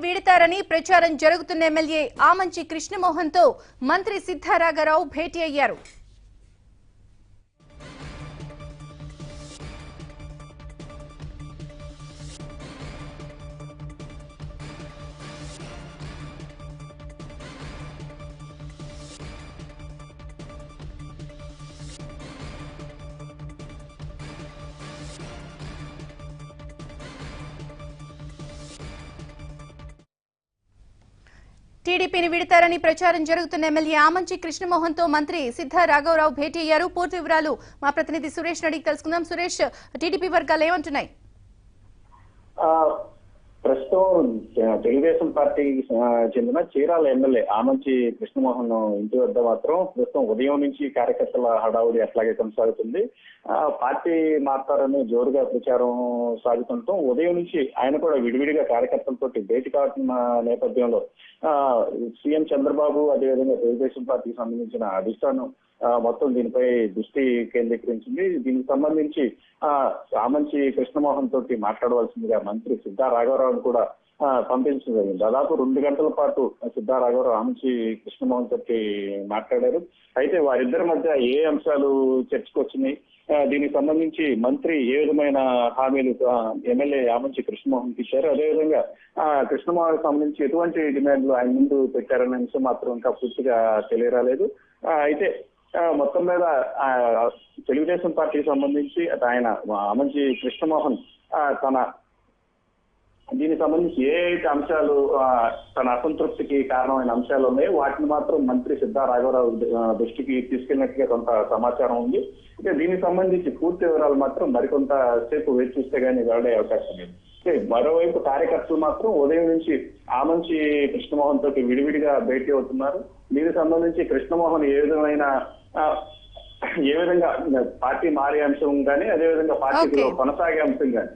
వీడతారని ప్రచారం జరుగుతున్న ఎమ్మెల్యే ఆమంచి కృష్ణమోహన్ తో మంత్రి సిద్ధా రాఘవరావు భేటీ అయ్యారు. టీడీపీని వీడతారని ప్రచారం జరుగుతున్న ఎమ్మెల్యే ఆమంచి కృష్ణమోహన్ తో మంత్రి సిద్ధా రాఘవరావు భేటీ అయ్యారు. పూర్తి వివరాలు మా ప్రతినిధి సురేష్ అడిగి తెలుసుకుందాం. సురేష్, టీడీపీ వర్గాలు ఏమంటున్నాయి? ప్రస్తుతం తెలుగుదేశం పార్టీకి చెందిన చీరాల ఎమ్మెల్యే ఆమంచి కృష్ణమోహన్ ఇంటి వద్ద మాత్రం ప్రస్తుతం ఉదయం నుంచి కార్యకర్తల హడావుడి అట్లాగే కొనసాగుతుంది. పార్టీ మారుతారని జోరుగా ప్రచారం సాగుతుండటం ఉదయం నుంచి ఆయన కూడా విడివిడిగా కార్యకర్తలతో భేటీ కావుతున్న నేపథ్యంలో సీఎం చంద్రబాబు అదేవిధంగా తెలుగుదేశం పార్టీకి సంబంధించిన అధిష్టానం మొత్తం దీనిపై దృష్టి కేంద్రీకరించింది. దీనికి సంబంధించి ఆమంచి కృష్ణమోహన్ తోటి మాట్లాడవలసిందిగా మంత్రి సిద్ధా రాఘవరావును కూడా పంపించడం జరిగింది. దాదాపు 2 గంటల పాటు సిద్ధా రాఘవరావు ఆమంచి కృష్ణమోహన్ తోటి మాట్లాడారు. అయితే వారిద్దరి మధ్య ఏ అంశాలు చర్చకు వచ్చినాయి, దీనికి సంబంధించి మంత్రి ఏ విధమైన హామీలు ఎమ్మెల్యే ఆమంచి కృష్ణమోహన్ ఇచ్చారు, అదేవిధంగా కృష్ణమోహన్ సంబంధించి ఎటువంటి డిమాండ్లు ఆయన ముందు పెట్టారనే అంశం మాత్రం ఇంకా పూర్తిగా తెలియరాలేదు. అయితే మొత్తం మీద తెలుగుదేశం పార్టీకి సంబంధించి ఆయన ఆమంచి కృష్ణమోహన్ తన దీనికి సంబంధించి ఏ అయితే అంశాలు తన అసంతృప్తికి కారణమైన అంశాలు ఉన్నాయో వాటిని మాత్రం మంత్రి సిద్ధా రాఘవరావు దృష్టికి తీసుకెళ్ళినట్టుగా కొంత సమాచారం ఉంది. అయితే దీనికి సంబంధించి పూర్తి వివరాలు మాత్రం మరికొంత సేపు వేచి చూస్తే గానీ వెల్లడే అవకాశం లేదు. మరోవైపు కార్యకర్తలు మాత్రం ఉదయం నుంచి ఆమంచి కృష్ణమోహన్ తోటి విడివిడిగా భేటీ అవుతున్నారు. దీనికి సంబంధించి కృష్ణమోహన్ ఏ విధంగా పార్టీ మారే అంశం కానీ అదేవిధంగా పార్టీలో కొనసాగే అంశం కానీ